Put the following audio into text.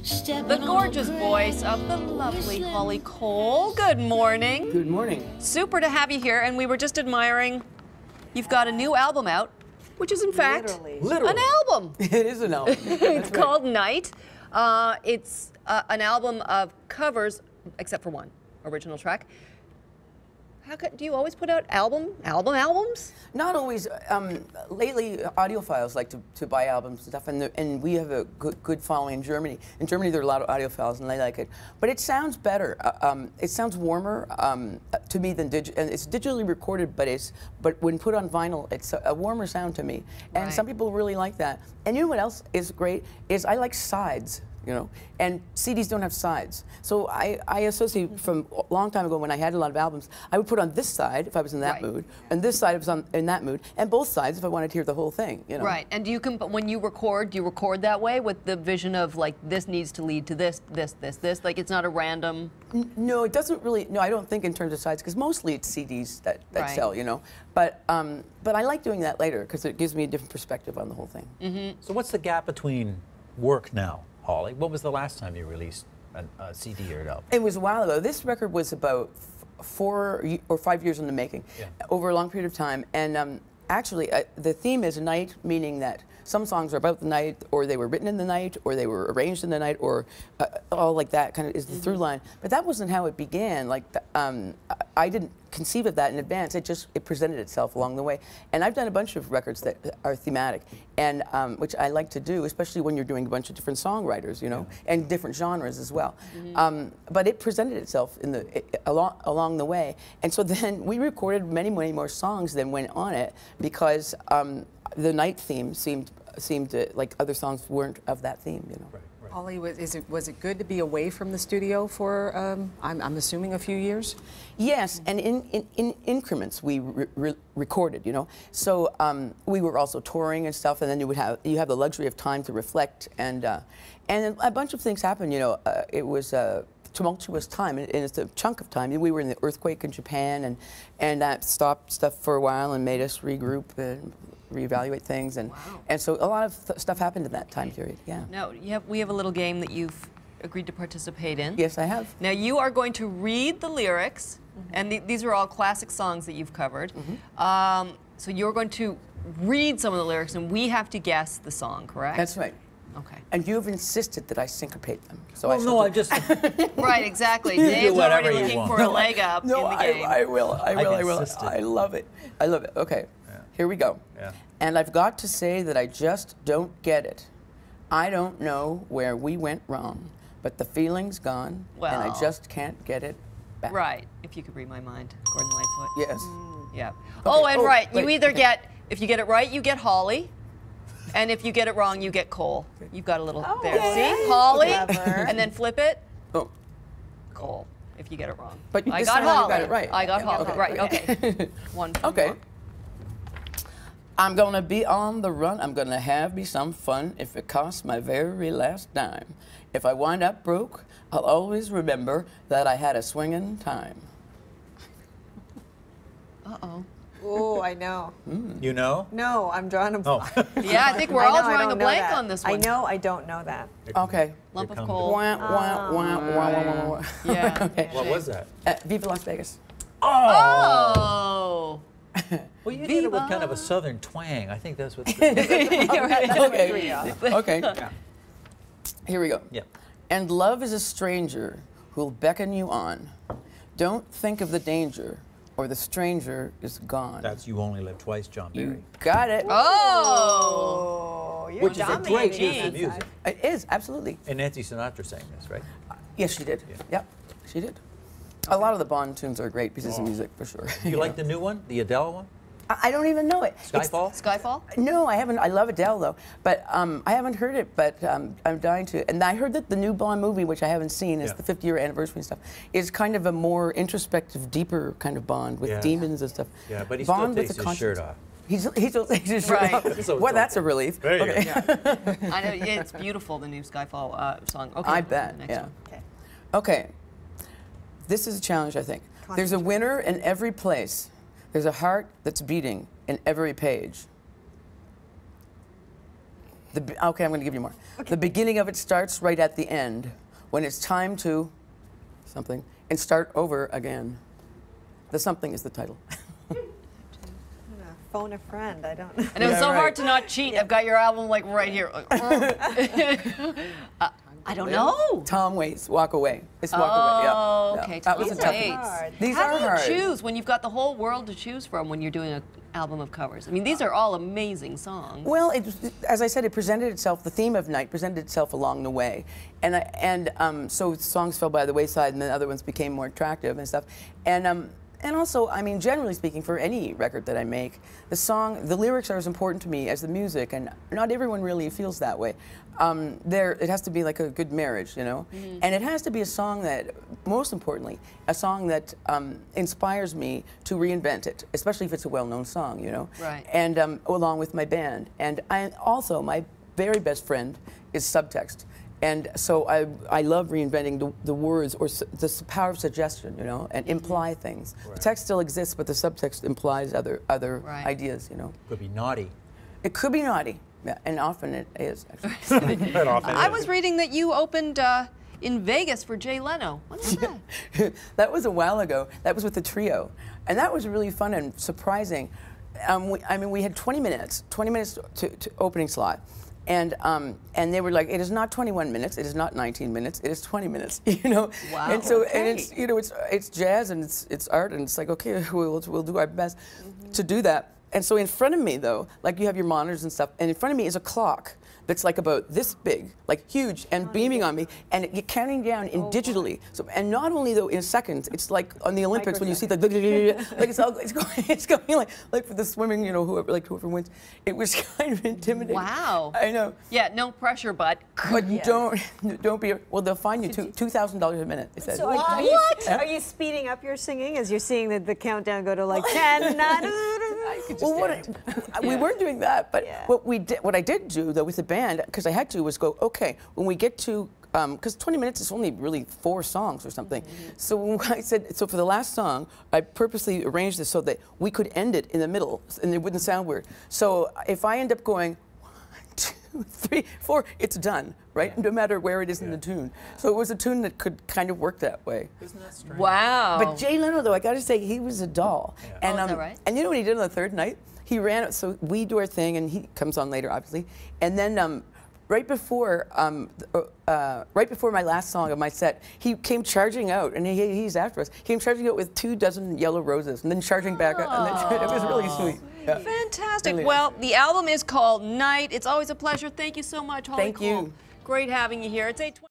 The gorgeous voice of the lovely Holly Cole. Good morning. Good morning. Super to have you here, and we were just admiring, you've got a new album out, which is in fact Literally. an album. It is an album. It's called Night. It's an album of covers, except for one original track. Do you always put out albums? Not always. Lately, audiophiles like to buy albums and stuff, and we have a good following in Germany. In Germany, there are a lot of audiophiles, and they like it. But it sounds better. It sounds warmer to me than and it's digitally recorded, but when put on vinyl, it's a warmer sound to me. And Right. some people really like that. And you know what else is great? Is I like sides. You know, and CDs don't have sides. So I associate from a long time ago when I had a lot of albums, I would put on this side if I was in that Right. mood, and this side if I was in that mood, and both sides if I wanted to hear the whole thing. You know. Right, and when you record, do you record that way with the vision of like this needs to lead to this? Like it's not a random. No, it doesn't really. No, I don't think in terms of sides because mostly it's CDs that Right. sell. You know, but I like doing that later because it gives me a different perspective on the whole thing. Mm-hmm. So what's the gap between work now, Holly? What was the last time you released a CD or an album? It was a while ago. This record was about 4 or 5 years in the making, over a long period of time. And actually, the theme is night, meaning that some songs are about the night, or they were written in the night, or they were arranged in the night, or all like that kind of is the through line. But that wasn't how it began. Like I didn't conceive of that in advance. It presented itself along the way. And I've done a bunch of records that are thematic, and which I like to do, especially when you're doing a bunch of different songwriters, you know, and different genres as well. But it presented itself along the way. And so then we recorded many more songs than went on it because the night theme seemed like other songs weren't of that theme, you know. Right. Holly, was it good to be away from the studio for, I'm assuming, a few years? Yes, and in increments we recorded, you know. So we were also touring and stuff, and then you have the luxury of time to reflect, and a bunch of things happened, you know. It was a tumultuous time, and it's a chunk of time. We were in the earthquake in Japan, and that stopped stuff for a while and made us regroup and reevaluate things, and so a lot of stuff happened in that time period. Yeah. Now we have a little game that you've agreed to participate in. Yes, I have. Now you are going to read the lyrics, and these are all classic songs that you've covered. So you're going to read some of the lyrics, and we have to guess the song, correct? That's right. Okay. And you've insisted that I syncopate them. So Well, no, I just. Right, exactly. You do Dave's whatever already you looking want. for a leg up in the game. I will. insisted. I love it. I love it. Okay, here we go. Yeah. And I've got to say that I just don't get it. I don't know where we went wrong, but the feeling's gone, and I Well. just can't get it back. Right, if you could read my mind, Gordon Lightfoot. Yes. Yeah. Oh, and right, you wait, either okay. get, if you get it right, you get Holly, and if you get it wrong, you get Cole. You've got a little there. See? Holly, Clever. and then flip it, Oh, Cole, if you get it wrong. but I this got time you Holly. got it right. I got Yeah, Holly. okay. Right, okay. One for Okay. more. I'm gonna be on the run. I'm gonna have me some fun if it costs my very last dime. If I wind up broke, I'll always remember that I had a swinging time. Uh-oh. Oh, I know. You know? No, I'm drawing a blank. Oh. Yeah, I think we're I all know, I drawing a don't know blank that. on this one. I know, I don't know that. Okay. Lump Here of comes coal. Wah, wah, wah, wah, wah, wah, wah. Yeah. Okay. What was that? Viva Las Vegas. Oh! Well, you did it with kind of a southern twang. I think that's what. Okay. Okay. Here we go. Yeah. And love is a stranger who'll beckon you on. Don't think of the danger, or the stranger is gone. That's You Only Live Twice, John Barry. You got it. Oh! Oh, you're Which is a great dominating. piece of music. It is, absolutely. And Nancy Sinatra sang this, right? Yes, she did. Yeah. Yep, she did. A lot of the Bond tunes are great pieces of music, for sure. You like the new one, the Adele one? I don't even know it. It's- Skyfall? Skyfall? No, I haven't. I love Adele, though. But I haven't heard it, but I'm dying to. And I heard that the new Bond movie, which I haven't seen, is Yeah. the 50-year anniversary and stuff, is kind of a more introspective, deeper kind of Bond with Yeah. demons and stuff. Yeah, but he Bond still with takes a his shirt conscience. off. He still takes his shirt Right. off. So it's Well, that's a okay. relief. There you Okay. go. I know, yeah, it's beautiful, the new Skyfall song. Okay, I on to the bet, next yeah. one. Okay. Okay. This is a challenge, I think. There's a winner in every place. There's a heart that's beating in every page. Okay, I'm going to give you more. Okay. The beginning of it starts right at the end, when it's time to something and start over again. The something is the title. Phone a friend. I don't know. And it was so hard to not cheat. I've got your album like right here. I don't know. Tom Waits, Walk Away. It's Walk Away. Yeah. Okay. That was a tough Waits. one. These How are do you hard. choose when you've got the whole world to choose from when you're doing an album of covers? I mean, these are all amazing songs. Well, as I said, it presented itself. The theme of Night presented itself along the way, and so songs fell by the wayside, and then other ones became more attractive and stuff, and also, I mean, generally speaking, for any record that I make, the lyrics are as important to me as the music, and not everyone really feels that way. It has to be like a good marriage, you know? Mm-hmm. And it has to be a song that, most importantly, a song that inspires me to reinvent it, especially if it's a well-known song, you know? Right. And along with my band. And also, my very best friend is Subtext. And so I love reinventing the words or the power of suggestion, you know, and imply things. Right. The text still exists, but the subtext implies other right. ideas, you know. Could be naughty. It could be naughty, yeah, and often it is, actually. I was reading that you opened in Vegas for Jay Leno. When was that? That was a while ago. That was with the trio. And that was really fun and surprising. I mean, we had 20 minutes to opening slot. And they were like, it is not 21 minutes, it is not 19 minutes, it is 20 minutes, you know. Wow. And so, and it's, you know, it's jazz and it's art, and it's like, okay, we'll do our best to do that. And so in front of me, though, like you have your monitors and stuff, and in front of me is a clock that's like about this big, like huge, and beaming on me, and you're counting down in digitally. So, and not only though in seconds, it's like on the Olympics when you see the like it's going like for the swimming, you know, whoever wins. It was kind of intimidating. Wow. I know. Yeah, no pressure, but yes. don't be. Well, they'll fine you $2,000 a minute. They said. So are you speeding up your singing as you're seeing the countdown go to like 10, 9? Well, we weren't doing that, but what I did do though with the band, because I had to, was go, okay, when we get to, because 20 minutes is only really 4 songs or something. So when I said, so for the last song, I purposely arranged this so that we could end it in the middle and it wouldn't sound weird. So if I end up going 1, 2, 3, 4, it's done, right? No matter where it is in the tune. So it was a tune that could kind of work that way. Isn't that strange? wow. But Jay Leno, though, I got to say, he was a doll. Yeah. And, is that right? And you know what he did on the third night? He ran, so we do our thing, and he comes on later, obviously. And then right before my last song of my set, he came charging out, and he's after us. He came charging out with 24 yellow roses, and then charging back up, and then, it was really sweet. Yeah. Fantastic. Really. Well, the album is called Night. It's always a pleasure. Thank you so much, Holly Thank you. Cole. Great having you here. It's 8:20.